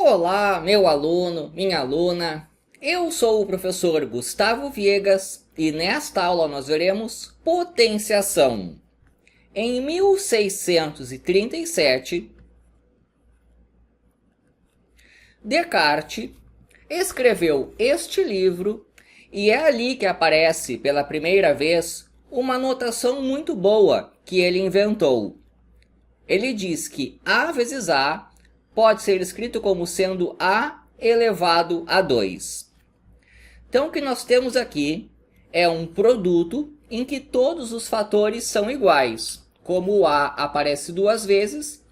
Olá, meu aluno, minha aluna. Eu sou o professor Gustavo Viegas e nesta aula nós veremos potenciação. Em 1637, Descartes escreveu este livro e é ali que aparece pela primeira vez uma notação muito boa que ele inventou. Ele diz que A vezes A pode ser escrito como sendo A elevado a 2. Então, o que nós temos aqui é um produto em que todos os fatores são iguais. Como o A aparece duas vezes,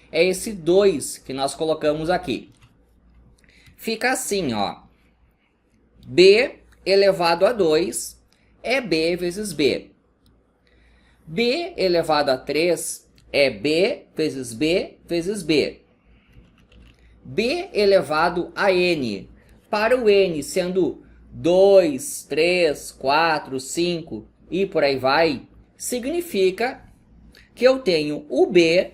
é esse 2 que nós colocamos aqui. Fica assim, ó. B elevado a 2 é B vezes B. B elevado a 3 é B vezes B vezes B. B elevado a N. Para o N sendo 2, 3, 4, 5 e por aí vai, significa que eu tenho o B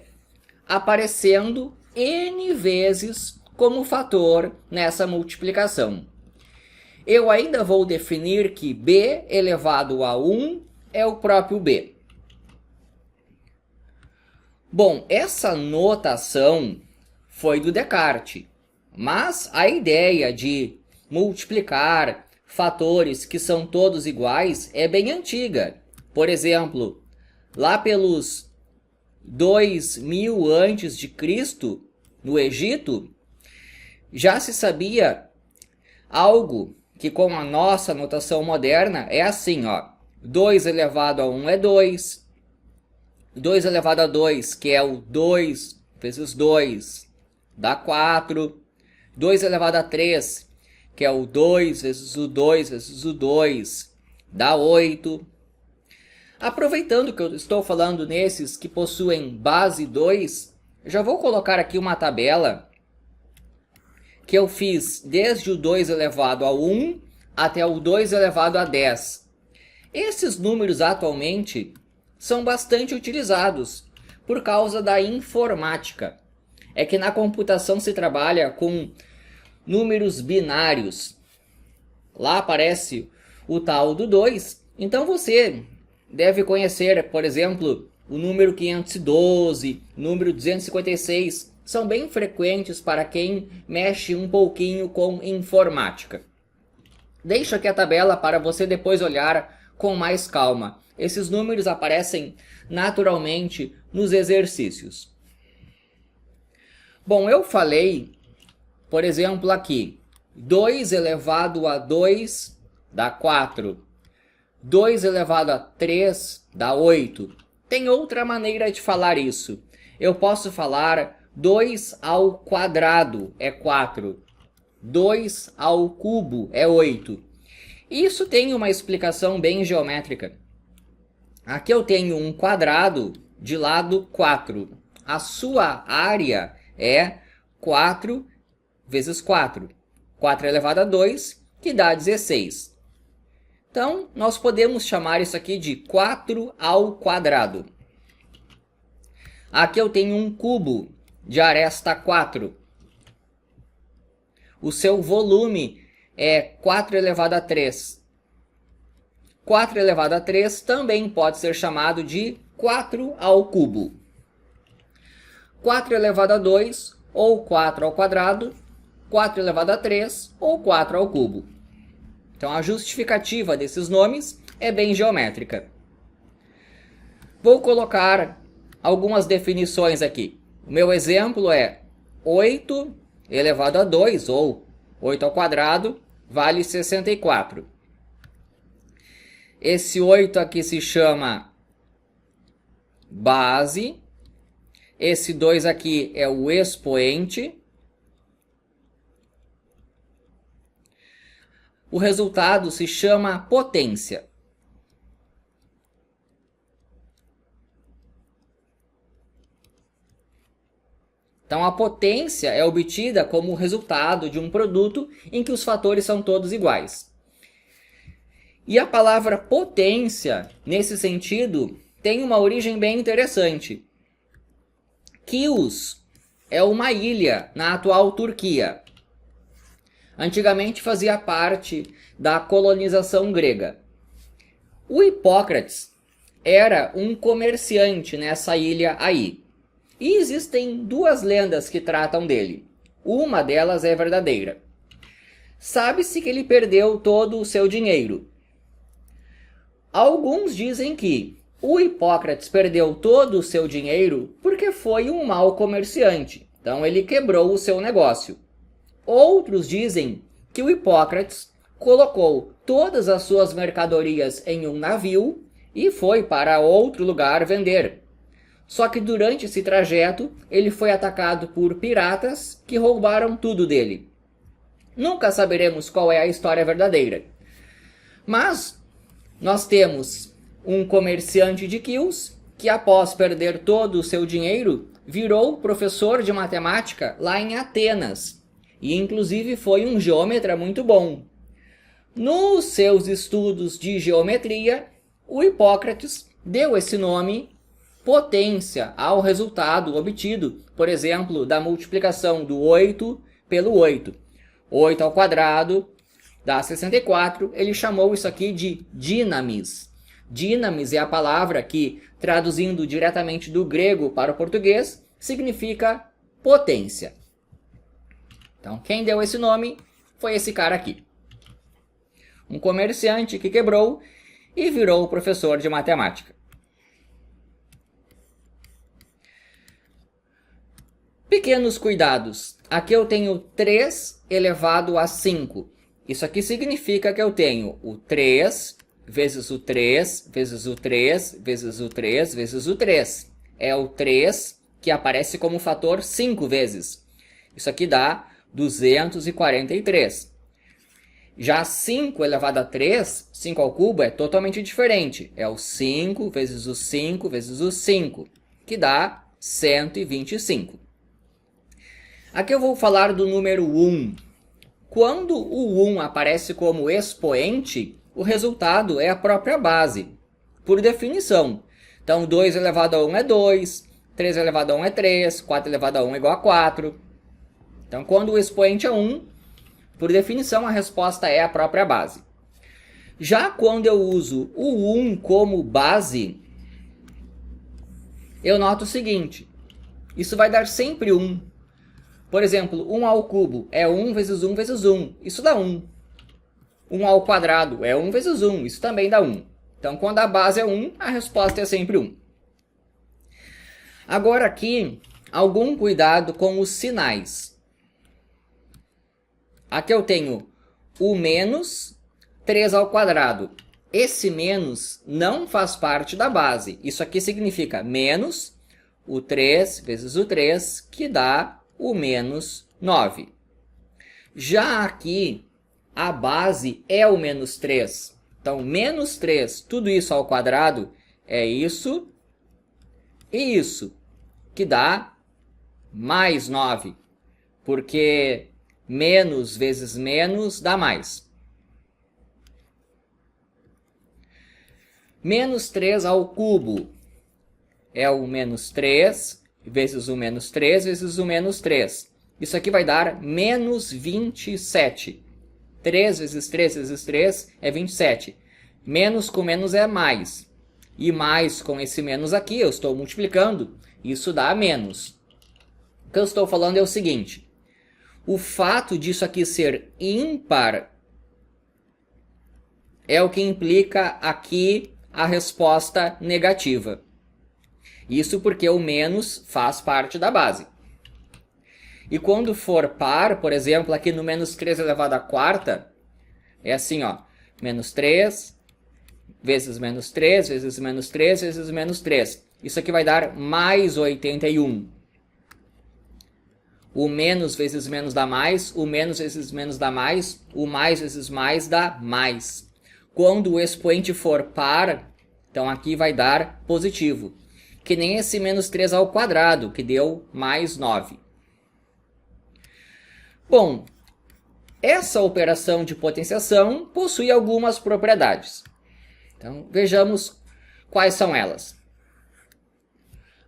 aparecendo N vezes como fator nessa multiplicação. Eu ainda vou definir que B elevado a 1 é o próprio B. Bom, essa notação foi do Descartes, mas a ideia de multiplicar fatores que são todos iguais é bem antiga. Por exemplo, lá pelos 2000 antes de Cristo, no Egito, já se sabia algo que com a nossa notação moderna é assim, ó. 2 elevado a 1 é 2. 2 elevado a 2, que é o 2 vezes 2, dá 4. 2 elevado a 3, que é o 2 vezes o 2 vezes o 2, dá 8. Aproveitando que eu estou falando nesses que possuem base 2, já vou colocar aqui uma tabela que eu fiz desde o 2 elevado a 1 até o 2 elevado a 10. Esses números atualmente são bastante utilizados por causa da informática. É que na computação se trabalha com números binários. Lá aparece o tal do 2. Então você deve conhecer, por exemplo, o número 512, número 256. São bem frequentes para quem mexe um pouquinho com informática. Deixo aqui a tabela para você depois olhar com mais calma. Esses números aparecem naturalmente nos exercícios. Bom, eu falei, por exemplo, aqui, 2 elevado a 2 dá 4. 2 elevado a 3 dá 8. Tem outra maneira de falar isso. Eu posso falar 2 ao quadrado é 4. 2 ao cubo é 8. Isso tem uma explicação bem geométrica. Aqui eu tenho um quadrado de lado 4. A sua área é 4 vezes 4. 4 elevado a 2, que dá 16. Então, nós podemos chamar isso aqui de 4 ao quadrado. Aqui eu tenho um cubo de aresta 4. O seu volume é 4 elevado a 3. 4 elevado a 3 também pode ser chamado de 4 ao cubo. 4 elevado a 2 ou 4 ao quadrado, 4 elevado a 3 ou 4 ao cubo. Então a justificativa desses nomes é bem geométrica. Vou colocar algumas definições aqui. O meu exemplo é 8 elevado a 2 ou 8 ao quadrado vale 64. Esse 8 aqui se chama base. Esse 2 aqui é o expoente. O resultado se chama potência. Então, a potência é obtida como resultado de um produto em que os fatores são todos iguais. E a palavra potência, nesse sentido, tem uma origem bem interessante. Quios é uma ilha na atual Turquia. Antigamente fazia parte da colonização grega. O Hipócrates era um comerciante nessa ilha aí. E existem duas lendas que tratam dele. Uma delas é verdadeira. Sabe-se que ele perdeu todo o seu dinheiro. Alguns dizem que o Hipócrates perdeu todo o seu dinheiro porque foi um mau comerciante. Então ele quebrou o seu negócio. Outros dizem que o Hipócrates colocou todas as suas mercadorias em um navio e foi para outro lugar vender. Só que durante esse trajeto ele foi atacado por piratas que roubaram tudo dele. Nunca saberemos qual é a história verdadeira. Mas nós temos um comerciante de quilos que, após perder todo o seu dinheiro, virou professor de matemática lá em Atenas. E inclusive foi um geômetra muito bom. Nos seus estudos de geometria, o Hipócrates deu esse nome potência ao resultado obtido, por exemplo, da multiplicação do 8 pelo 8. 8 ao quadrado dá 64, ele chamou isso aqui de dinamis. Dinamis é a palavra que, traduzindo diretamente do grego para o português, significa potência. Então, quem deu esse nome foi esse cara aqui. Um comerciante que quebrou e virou professor de matemática. Pequenos cuidados. Aqui eu tenho 3 elevado a 5. Isso aqui significa que eu tenho o 3 vezes o 3 vezes o 3 vezes o 3 vezes o 3. É o 3 que aparece como fator 5 vezes. Isso aqui dá 243. Já 5 elevado a 3, 5 ao cubo, é totalmente diferente. É o 5 vezes o 5 vezes o 5, que dá 125. Aqui eu vou falar do número 1. Quando o 1 aparece como expoente, o resultado é a própria base, por definição. Então, 2 elevado a 1 é 2, 3 elevado a 1 é 3, 4 elevado a 1 é igual a 4. Então, quando o expoente é 1, por definição, a resposta é a própria base. Já quando eu uso o 1 como base, eu noto o seguinte: isso vai dar sempre 1. Por exemplo, 1 ao cubo é 1 vezes 1 vezes 1. Isso dá 1. 1 ao quadrado é 1 vezes 1. Isso também dá 1. Então, quando a base é 1, a resposta é sempre 1. Agora aqui, algum cuidado com os sinais. Aqui eu tenho o menos 3 ao quadrado. Esse menos não faz parte da base. Isso aqui significa menos o 3 vezes o 3, que dá o menos 9. Já aqui, a base é o menos 3. Então, menos 3, tudo isso ao quadrado, é isso e isso, que dá mais 9. Porque menos vezes menos dá mais. Menos 3 ao cubo é o menos 3 vezes o menos 3 vezes o menos 3. Isso aqui vai dar menos 27. 3 vezes 3 vezes 3 é 27. Menos com menos é mais. E mais com esse menos aqui, eu estou multiplicando, isso dá menos. O que eu estou falando é o seguinte: o fato disso aqui ser ímpar é o que implica aqui a resposta negativa. Isso porque o menos faz parte da base. E quando for par, por exemplo, aqui no menos 3 elevado à quarta, é assim, ó, menos 3 vezes menos 3 vezes menos 3 vezes menos 3. Isso aqui vai dar mais 81. O menos vezes menos dá mais, o menos vezes menos dá mais, o mais vezes mais dá mais. Quando o expoente for par, então aqui vai dar positivo. Que nem esse menos 3 ao quadrado, que deu mais 9. Bom, essa operação de potenciação possui algumas propriedades. Então, vejamos quais são elas.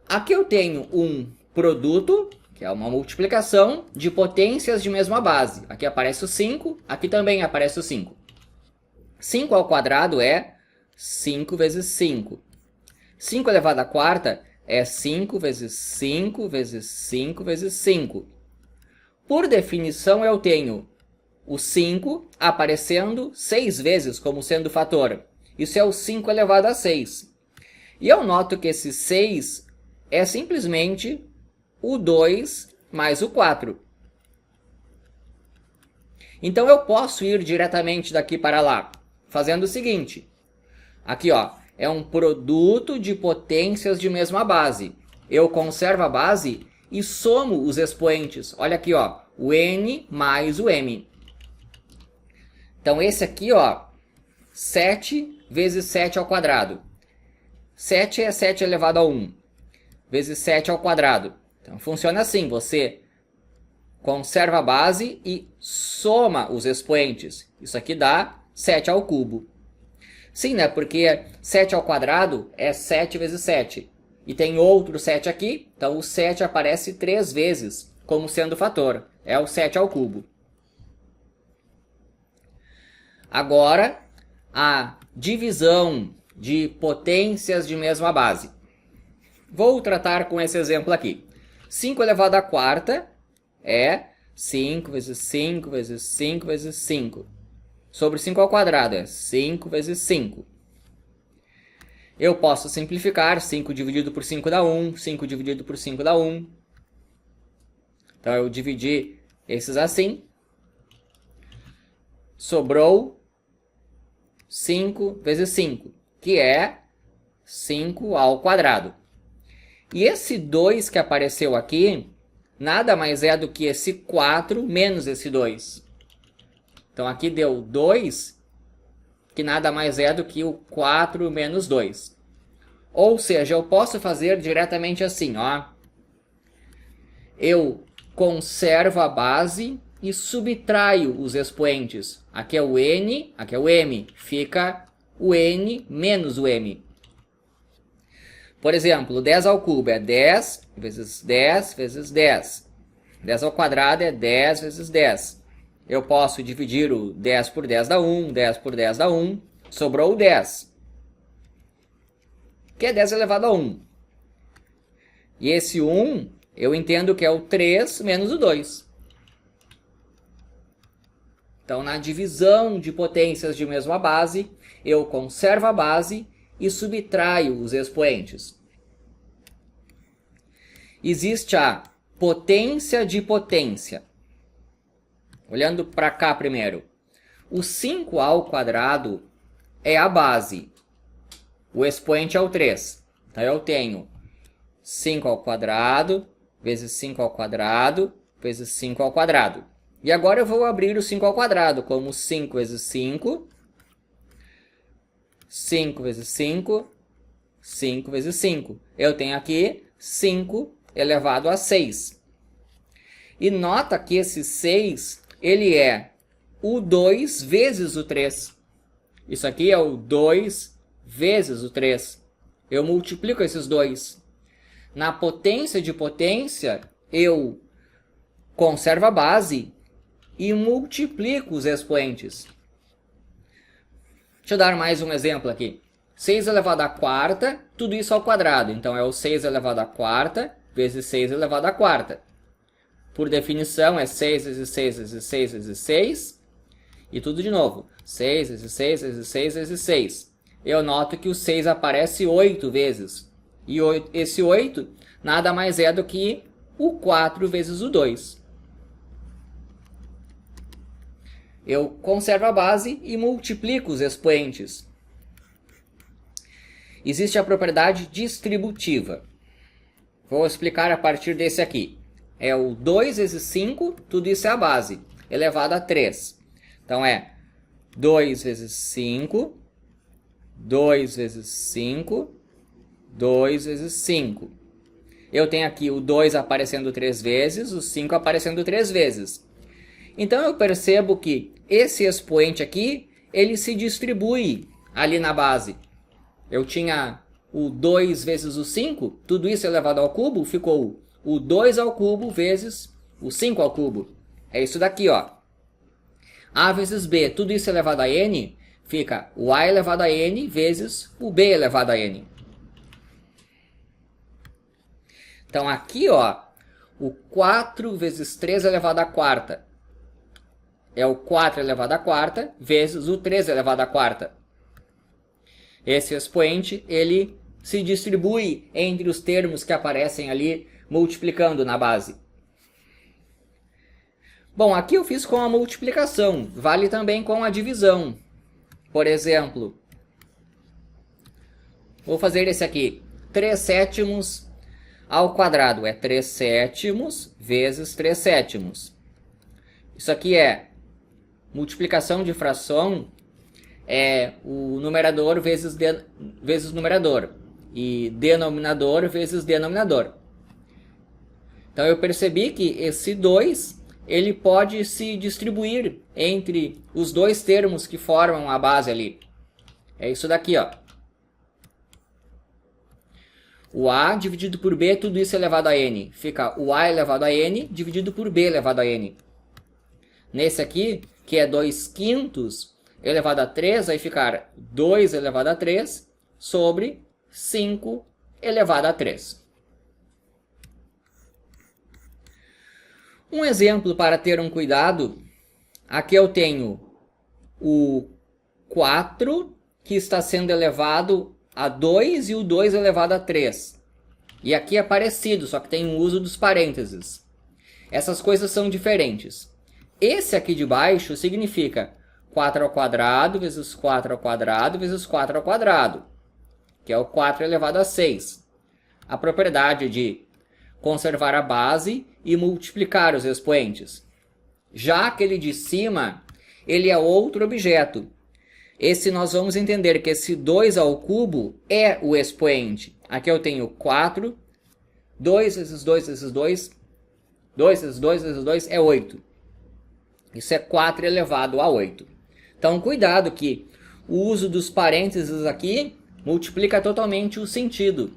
Aqui eu tenho um produto, que é uma multiplicação de potências de mesma base. Aqui aparece o 5, aqui também aparece o 5. 5 ao quadrado é 5 vezes 5. 5 elevado à quarta é 5 vezes 5 vezes 5 vezes 5. Por definição, eu tenho o 5 aparecendo 6 vezes como sendo fator. Isso é o 5 elevado a 6. E eu noto que esse 6 é simplesmente o 2 mais o 4. Então eu posso ir diretamente daqui para lá, fazendo o seguinte. Aqui, ó, é um produto de potências de mesma base. Eu conservo a base e somo os expoentes. Olha aqui, ó, o n mais o m. Então esse aqui, ó, 7 vezes 7 ao quadrado. 7 é 7 elevado a 1, vezes 7 ao quadrado. Então funciona assim, você conserva a base e soma os expoentes. Isso aqui dá 7 ao cubo. Sim, né? Porque 7 ao quadrado é 7 vezes 7. E tem outro 7 aqui, então o 7 aparece 3 vezes como sendo fator. É o 7 ao cubo. Agora, a divisão de potências de mesma base. Vou tratar com esse exemplo aqui. 5 elevado à quarta é 5 vezes 5 vezes 5 vezes 5. Sobre 5 ao quadrado é 5 vezes 5. Eu posso simplificar. 5 dividido por 5 dá 1. 5 dividido por 5 dá 1. Então eu dividi esses assim. Sobrou 5 vezes 5, que é 5 ao quadrado. E esse 2 que apareceu aqui, nada mais é do que esse 4 menos esse 2. Então aqui deu 2, que nada mais é do que o 4 menos 2. Ou seja, eu posso fazer diretamente assim, ó. Eu conservo a base e subtraio os expoentes. Aqui é o n, aqui é o m. Fica o n menos o m. Por exemplo, 10 ao cubo é 10 vezes 10 vezes 10. 10 ao quadrado é 10 vezes 10. Eu posso dividir o 10 por 10 dá 1, 10 por 10 dá 1. Sobrou o 10, que é 10 elevado a 1. E esse 1, eu entendo que é o 3 menos o 2. Então, na divisão de potências de mesma base, eu conservo a base e subtraio os expoentes. Existe a potência de potência. Olhando para cá primeiro. O 5 ao quadrado é a base. O expoente é o 3. Então, eu tenho 5 ao quadrado, vezes 5 ao quadrado, vezes 5 ao quadrado. E agora eu vou abrir o 5 ao quadrado, como 5 vezes 5, 5 vezes 5, 5 vezes 5. Eu tenho aqui 5 elevado a 6. E nota que esse 6, ele é o 2 vezes o 3. Isso aqui é o 2 vezes o 3. Eu multiplico esses dois. Na potência de potência, eu conservo a base e multiplico os expoentes. Deixa eu dar mais um exemplo aqui. 6 elevado à quarta, tudo isso ao quadrado. Então é o 6 elevado à quarta vezes 6 elevado à quarta. Por definição é 6 vezes 6 vezes 6 vezes 6. E tudo de novo. 6 vezes 6 vezes 6 vezes 6. Eu noto que o 6 aparece 8 vezes. E esse 8 nada mais é do que o 4 vezes o 2. Eu conservo a base e multiplico os expoentes. Existe a propriedade distributiva. Vou explicar a partir desse aqui. É o 2 vezes 5, tudo isso é a base, elevado a 3. Então é 2 vezes 5, 2 vezes 5, 2 vezes 5. Eu tenho aqui o 2 aparecendo 3 vezes, o 5 aparecendo 3 vezes. Então eu percebo que esse expoente aqui, ele se distribui ali na base. Eu tinha o 2 vezes o 5, tudo isso elevado ao cubo, ficou o 2 ao cubo vezes o 5 ao cubo. É isso daqui, ó. A vezes B, tudo isso elevado a n, fica o A elevado a n vezes o B elevado a n. Então aqui, ó, o 4 vezes 3 elevado à quarta é o 4 elevado à quarta vezes o 3 elevado à quarta. Esse expoente, ele se distribui entre os termos que aparecem ali multiplicando na base. Bom, aqui eu fiz com a multiplicação, vale também com a divisão. Por exemplo, vou fazer esse aqui, 3 sétimos ao quadrado, é 3 sétimos vezes 3 sétimos. Isso aqui é multiplicação de fração, é o numerador vezes numerador, e denominador vezes denominador. Então eu percebi que esse 2... ele pode se distribuir entre os dois termos que formam a base ali. É isso daqui, ó. O A dividido por B, tudo isso elevado a n. Fica o A elevado a n dividido por B elevado a n. Nesse aqui, que é 2/5 elevado a 3, vai ficar 2 elevado a 3 sobre 5 elevado a 3. Um exemplo para ter um cuidado, aqui eu tenho o 4 que está sendo elevado a 2 e o 2 elevado a 3. E aqui é parecido, só que tem o uso dos parênteses. Essas coisas são diferentes. Esse aqui de baixo significa 4 ao quadrado vezes 4 ao quadrado vezes 4 ao quadrado, que é o 4 elevado a 6. A propriedade de conservar a base e multiplicar os expoentes. Já aquele de cima, ele é outro objeto. Esse nós vamos entender que esse 2 ao cubo é o expoente. Aqui eu tenho 4, 2 vezes 2 vezes 2, 2 vezes 2 vezes 2 é 8. Isso é 4 elevado a 8. Então cuidado que o uso dos parênteses aqui multiplica totalmente o sentido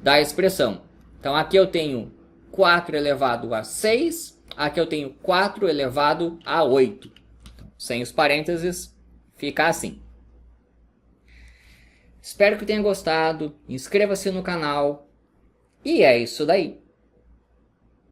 da expressão. Então aqui eu tenho 4 elevado a 6, aqui eu tenho 4 elevado a 8. Então, sem os parênteses, fica assim. Espero que tenha gostado, inscreva-se no canal, e é isso daí.